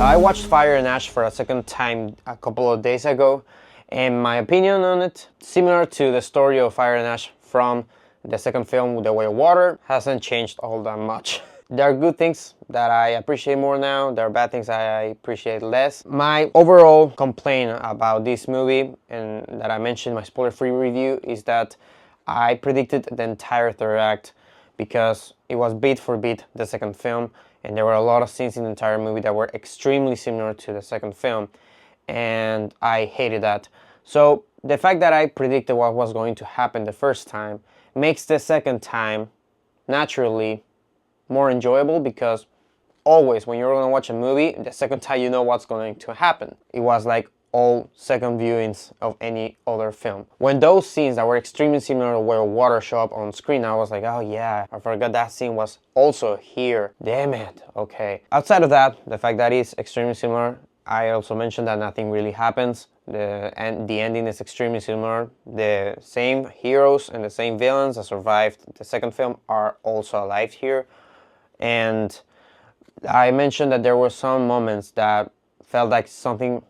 So I watched Fire and Ash for a second time a couple of days ago, and my opinion on it, similar to the story of Fire and Ash from the second film, The Way of Water, hasn't changed all that much. There are good things that I appreciate more now, there are bad things I appreciate less. My overall complaint about this movie, and that I mentioned in my spoiler-free review, is that I predicted the entire third act because it was beat for beat the second film, and there were a lot of scenes in the entire movie that were extremely similar to the second film, and I hated that. So the fact that I predicted what was going to happen the first time makes the second time naturally more enjoyable, because always when you're going to watch a movie, the second time you know what's going to happen. It was like all second viewings of any other film. When those scenes that were extremely similar to where water show up on screen, I was like, oh yeah, I forgot that scene was also here. Damn it. Okay. Outside of that, the fact that it's extremely similar, I also mentioned that nothing really happens. The ending is extremely similar. The same heroes and the same villains that survived the second film are also alive here. And I mentioned that there were some moments that felt like something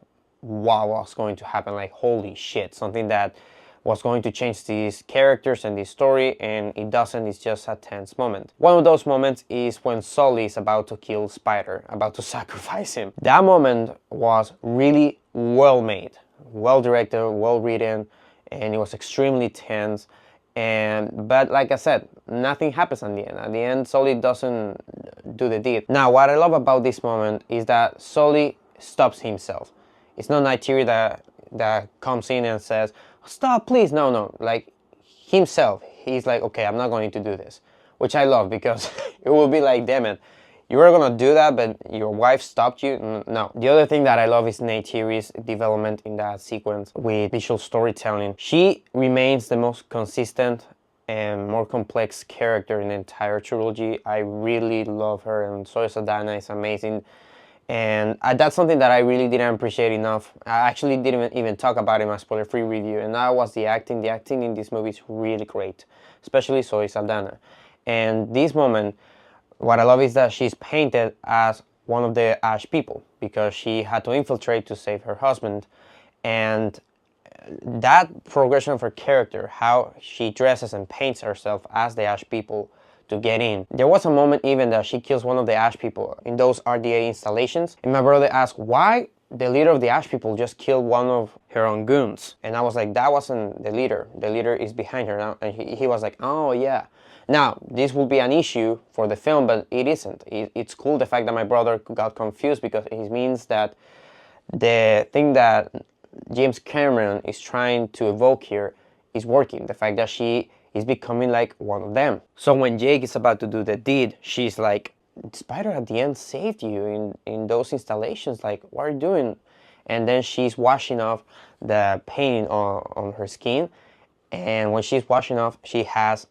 what was going to happen, like holy shit, something that was going to change these characters and this story, and it doesn't. It's just a tense moment. One of those moments is when Sully is about to kill Spider, about to sacrifice him. That moment was really well made, well directed, well written, and it was extremely tense. But like I said, nothing happens at the end. At the end, Sully doesn't do the deed. Now, what I love about this moment is that Sully stops himself. It's not Neytiri that comes in and says, stop, please. No. Like, himself. He's like, okay, I'm not going to do this. Which I love, because it will be like, damn it, you were going to do that, but your wife stopped you? No. The other thing that I love is Neytiri's development in that sequence with visual storytelling. She remains the most consistent and more complex character in the entire trilogy. I really love her, and Zoe Saldana is amazing. And that's something that I really didn't appreciate enough. I actually didn't even talk about it in my spoiler-free review, and that was the acting. The acting in this movie is really great, especially Zoe Saldana. And this moment, what I love is that she's painted as one of the Ash people, because she had to infiltrate to save her husband. And that progression of her character, how she dresses and paints herself as the Ash people to get in. There was a moment even that she kills one of the Ash people in those RDA installations, and my brother asked why the leader of the Ash people just killed one of her own goons. And I was like, that wasn't the leader. The leader is behind her now. And he was like, oh yeah. Now, this will be an issue for the film, but it isn't. It's cool, the fact that my brother got confused, because it means that the thing that James Cameron is trying to evoke here is working. The fact that she is becoming like one of them. So when Jake is about to do the deed, she's like, Spider at the end saved you in those installations. Like, what are you doing? And then she's washing off the paint on her skin. And when she's washing off, she has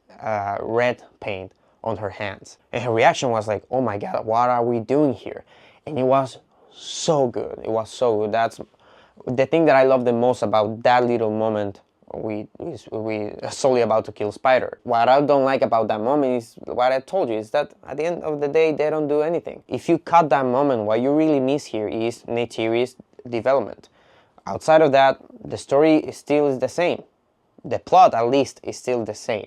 red paint on her hands. And her reaction was like, oh my God, what are we doing here? And it was so good. It was so good. That's the thing that I love the most about that little moment. We solely about to kill Spider. What I don't like about that moment is what I told you, is that at the end of the day, they don't do anything. If you cut that moment, what you really miss here is Neytiri's development. Outside of that, the story still is the same. The plot, at least, is still the same.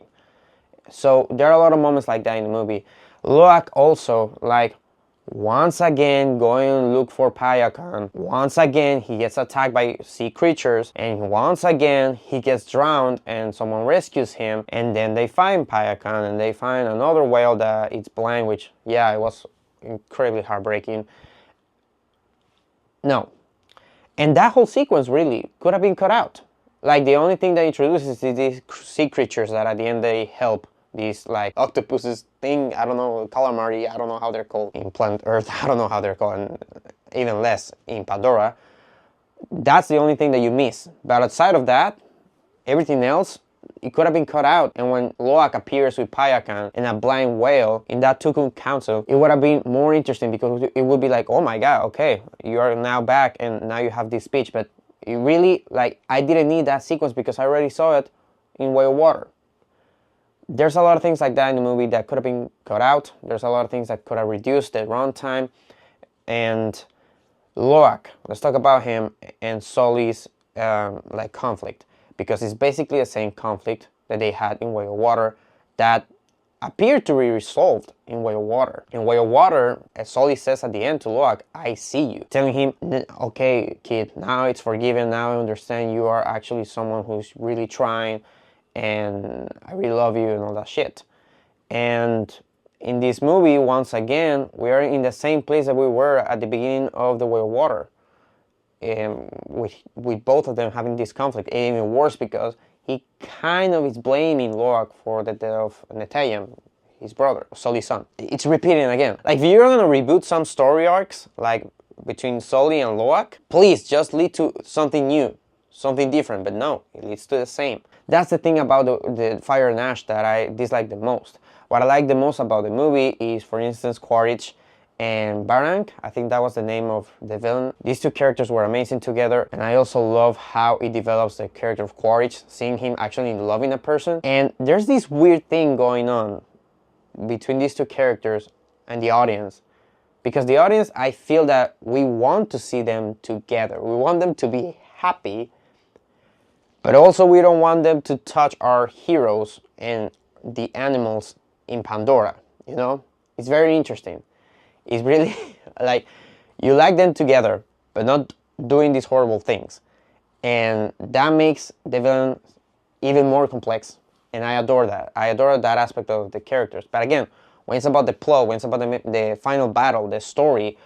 So there are a lot of moments like that in the movie. Loak also, like, once again going to look for Payakan. Once again he gets attacked by sea creatures, and once again he gets drowned and someone rescues him, and then they find Payakan and they find another whale that it's blind, which, yeah, it was incredibly heartbreaking. No. And that whole sequence really could have been cut out. Like, the only thing that introduces is these sea creatures that at the end they help these like octopuses thing, I don't know, calamari, I don't know how they're called in planet Earth, I don't know how they're called, and even less in Pandora. That's the only thing that you miss. But outside of that, everything else, it could have been cut out. And when Loak appears with Payakan and a blind whale in that Tukun Council, it would have been more interesting, because it would be like, oh my God, okay, you are now back and now you have this speech. But it really, like, I didn't need that sequence because I already saw it in Way of Water. There's a lot of things like that in the movie that could have been cut out. There's a lot of things that could have reduced the runtime. And Loak, let's talk about him and Sully's like conflict, because it's basically the same conflict that they had in Way of Water that appeared to be resolved in Way of Water. In Way of Water, as Sully says at the end to Loak, I see you. Telling him, okay, kid, now it's forgiven, now I understand you are actually someone who's really trying, and I really love you and all that shit. And in this movie, once again, we are in the same place that we were at the beginning of The Way of Water. With both of them having this conflict, and even worse because he kind of is blaming Loak for the death of Netayam, his brother, Sully's son. It's repeating again. Like, if you're gonna reboot some story arcs, like between Sully and Loak, please just lead to something new, something different. But no, it leads to the same. That's the thing about the Fire and Ash that I dislike the most. What I like the most about the movie is, for instance, Quaritch and Barang. I think that was the name of the villain. These two characters were amazing together, and I also love how it develops the character of Quaritch, seeing him actually loving a person. And there's this weird thing going on between these two characters and the audience, because the audience, I feel that we want to see them together. We want them to be happy, but also we don't want them to touch our heroes and the animals in Pandora, you know? It's very interesting. It's really like, you like them together, but not doing these horrible things. And that makes the villain even more complex. And I adore that. I adore that aspect of the characters. But again, when it's about the plot, when it's about the final battle, the story,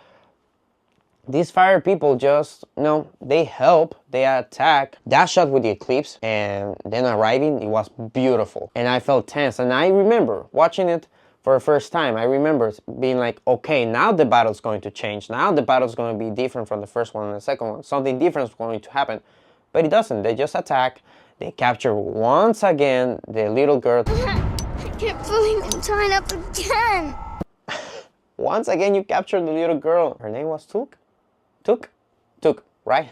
these fire people just, you know, they help, they attack. That shot with the eclipse and then arriving, it was beautiful. And I felt tense. And I remember watching it for the first time. I remember being like, okay, now the battle's going to change. Now the battle's going to be different from the first one and the second one. Something different is going to happen. But it doesn't. They just attack. They capture once again the little girl. I can't believe I'm tied up again. Once again, you captured the little girl. Her name was Tuk? Tuk, right?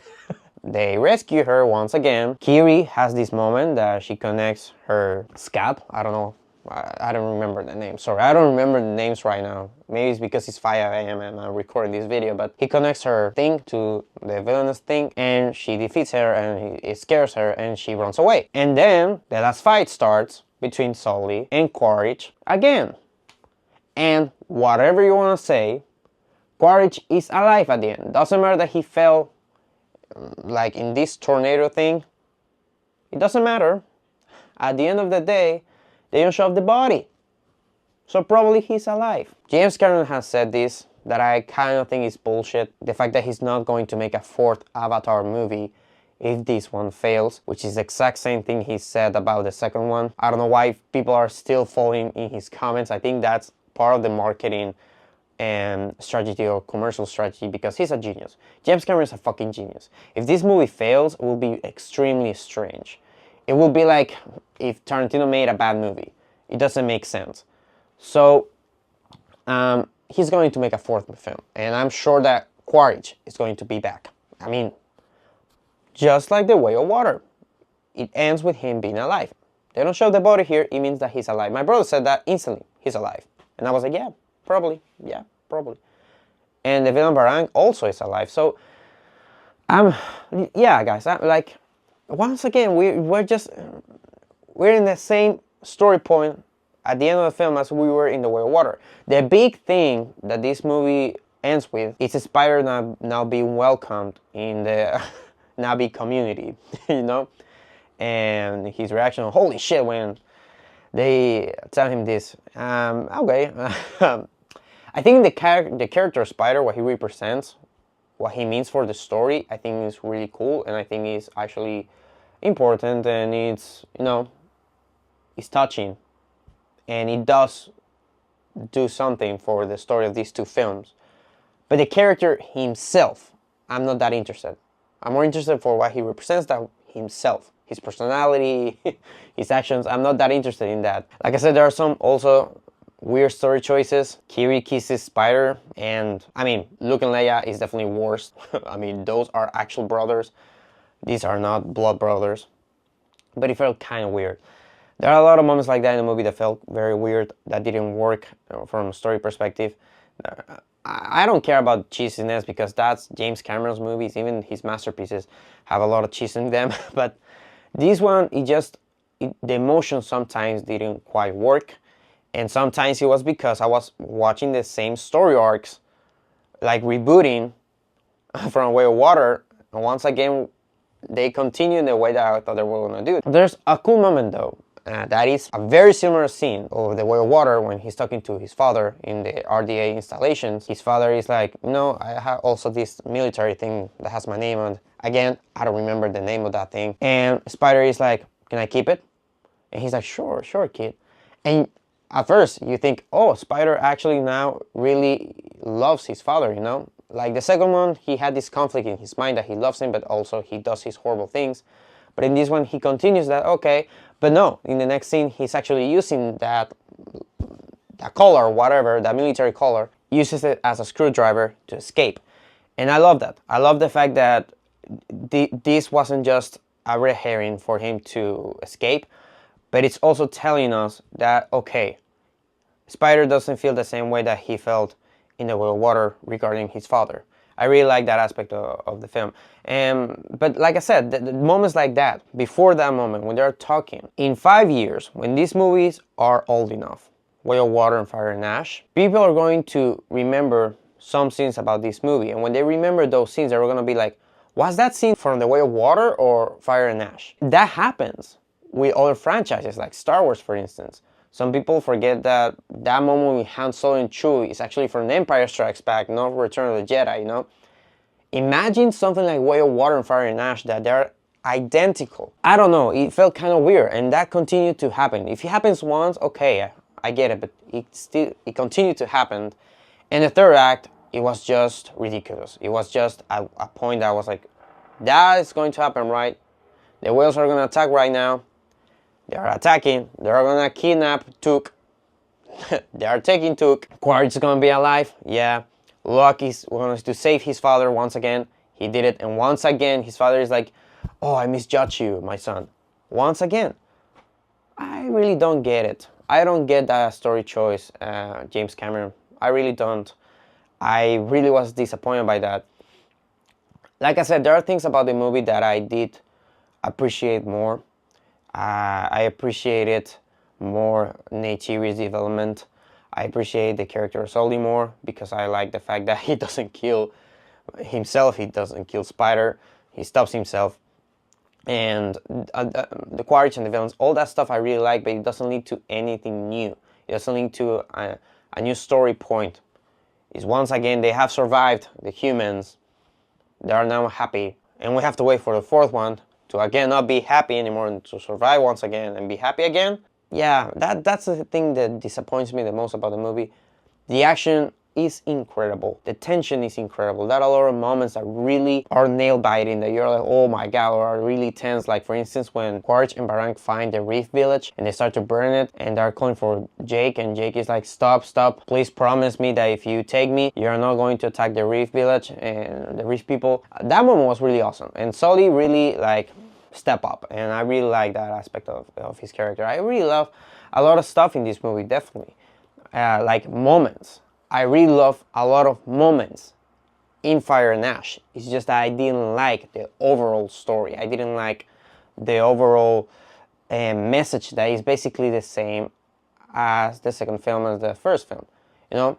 They rescue her once again. Kiri has this moment that she connects her scalp. I don't know. I don't remember the name. Sorry, I don't remember the names right now. Maybe it's because it's 5 a.m. and I'm recording this video, but he connects her thing to the villainous thing, and she defeats her, and it scares her, and she runs away. And then the last fight starts between Sully and Quaritch again. And whatever you want to say, Quaritch is alive at the end. Doesn't matter that he fell like in this tornado thing. It doesn't matter. At the end of the day, they don't show up the body. So probably he's alive. James Cameron has said this, that I kind of think is bullshit. The fact that he's not going to make a fourth Avatar movie if this one fails, which is the exact same thing he said about the second one. I don't know why people are still following in his comments. I think that's part of the marketing and strategy or commercial strategy, because he's a genius. James Cameron is a fucking genius. If this movie fails, it will be extremely strange. It will be like if Tarantino made a bad movie. It doesn't make sense. So he's going to make a fourth film, and I'm sure that Quaritch is going to be back. I mean, just like The Way of Water, it ends with him being alive. They don't show the body here, it means that he's alive. My brother said that instantly, he's alive. And I was like, yeah, probably. Yeah, probably. And the villain Barang also is alive. So, yeah, guys, like, once again, we're in the same story point at the end of the film as we were in The Way of Water. The big thing that this movie ends with is Spider now being welcomed in the Navi community, you know? And his reaction, holy shit, when they tell him this. Okay. I think the character Spider, what he represents, what he means for the story, I think is really cool, and I think is actually important, and it's, you know, it's touching, and it does do something for the story of these two films. But the character himself, I'm not that interested. I'm more interested for what he represents, that himself, his personality, his actions. I'm not that interested in that. Like I said, there are some also weird story choices. Kiri kisses Spider, and I mean, Luke and Leia is definitely worse. I mean, those are actual brothers. These are not blood brothers. But it felt kind of weird. There are a lot of moments like that in the movie that felt very weird, that didn't work from a story perspective. I don't care about cheesiness because that's James Cameron's movies. Even his masterpieces have a lot of cheese in them. But this one, the emotion sometimes didn't quite work. And sometimes it was because I was watching the same story arcs, like rebooting from Way of Water. And once again, they continue in the way that I thought they were going to do. There's a cool moment though. That is a very similar scene of The Way of Water when he's talking to his father in the RDA installations. His father is like, no, I have also this military thing that has my name on it. Again, I don't remember the name of that thing. And Spider is like, can I keep it? And he's like, sure, kid. And at first you think, oh, Spider actually now really loves his father, you know? Like the second one, he had this conflict in his mind that he loves him, but also he does his horrible things. But in this one, he continues that, okay, but no, in the next scene, he's actually using that collar, whatever, that military collar, uses it as a screwdriver to escape. And I love that. I love the fact that this wasn't just a red herring for him to escape, but it's also telling us that, okay, Spider doesn't feel the same way that he felt in The Way of Water regarding his father. I really like that aspect of the film. But like I said, the moments like that, before that moment, when they're talking, in 5 years, when these movies are old enough, Way of Water and Fire and Ash, people are going to remember some scenes about this movie. And when they remember those scenes, they're going to be like, was that scene from The Way of Water or Fire and Ash? That happens with other franchises, like Star Wars, for instance. Some people forget that that moment with Han Solo and Chewie is actually from Empire Strikes Back, not Return of the Jedi, you know? Imagine something like Way of Water and Fire and Ash, that they're identical. I don't know, it felt kind of weird, and that continued to happen. If it happens once, okay, I get it, but it continued to happen. And the third act, it was just ridiculous. It was just a point that I was like, that is going to happen, right? The whales are going to attack right now. They are attacking. They are gonna kidnap Took. They are taking Took. Quaritch is gonna be alive. Yeah. Locke is going to save his father once again. He did it. And once again, his father is like, oh, I misjudged you, my son. Once again. I really don't get it. I don't get that story choice, James Cameron. I really don't. I really was disappointed by that. Like I said, there are things about the movie that I did appreciate more. I appreciated more Neytiri's development. I appreciate the character of Sully more because I like the fact that he doesn't kill himself. He doesn't kill Spider. He stops himself. And the Quaritch and the villains, all that stuff I really like, but it doesn't lead to anything new. It doesn't lead to a new story point. It's once again, they have survived, the humans. They are now happy. And we have to wait for the fourth one to again not be happy anymore and to survive once again and be happy again. Yeah, that's the thing that disappoints me the most about the movie. The action is incredible. The tension is incredible. There are a lot of moments that really are nail-biting, that you're like, oh my god, or are really tense. Like for instance, when Quaritch and Barrank find the Reef Village and they start to burn it and they're calling for Jake, and Jake is like, stop, please promise me that if you take me, you're not going to attack the Reef Village and the Reef people. That moment was really awesome. And Sully really like step up, and I really like that aspect of his character. I really love a lot of stuff in this movie, definitely. Like moments. I really love a lot of moments in Fire and Ash. It's just that I didn't like the overall story. I didn't like the overall message that is basically the same as the second film as the first film, you know?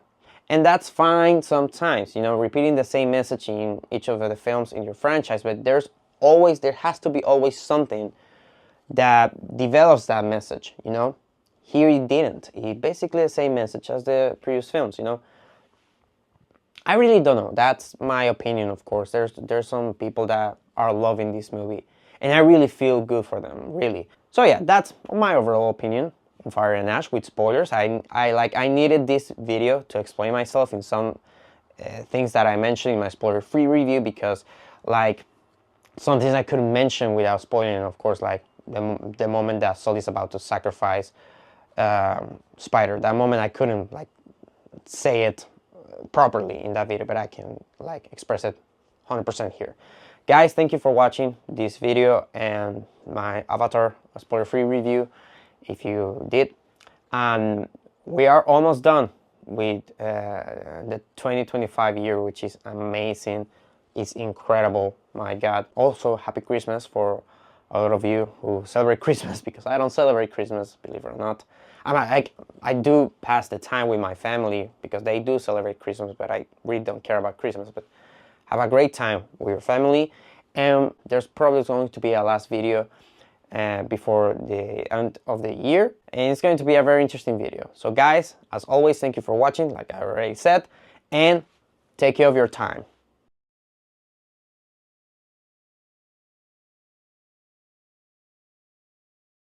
And that's fine sometimes, you know, repeating the same message in each of the films in your franchise, but there has to be always something that develops that message, you know? Here he didn't. He basically the same message as the previous films, you know? I really don't know. That's my opinion, of course. There's some people that are loving this movie, and I really feel good for them, really. So yeah, that's my overall opinion on Fire and Ash with spoilers. I needed this video to explain myself in some things that I mentioned in my spoiler-free review, because like some things I couldn't mention without spoiling, of course, like the moment that Sully's about to sacrifice Spider. That moment I couldn't like say it properly in that video, but I can like express it 100% here. Guys, thank you for watching this video and my Avatar spoiler-free review, if you did. And we are almost done with the 2025 year, which is amazing. It's incredible, my God. Also, happy Christmas for a lot of you who celebrate Christmas, because I don't celebrate Christmas, believe it or not. I do pass the time with my family because they do celebrate Christmas, but I really don't care about Christmas. But have a great time with your family, and there's probably going to be a last video before the end of the year, and it's going to be a very interesting video. So guys, as always, thank you for watching, like I already said, and take care of your time.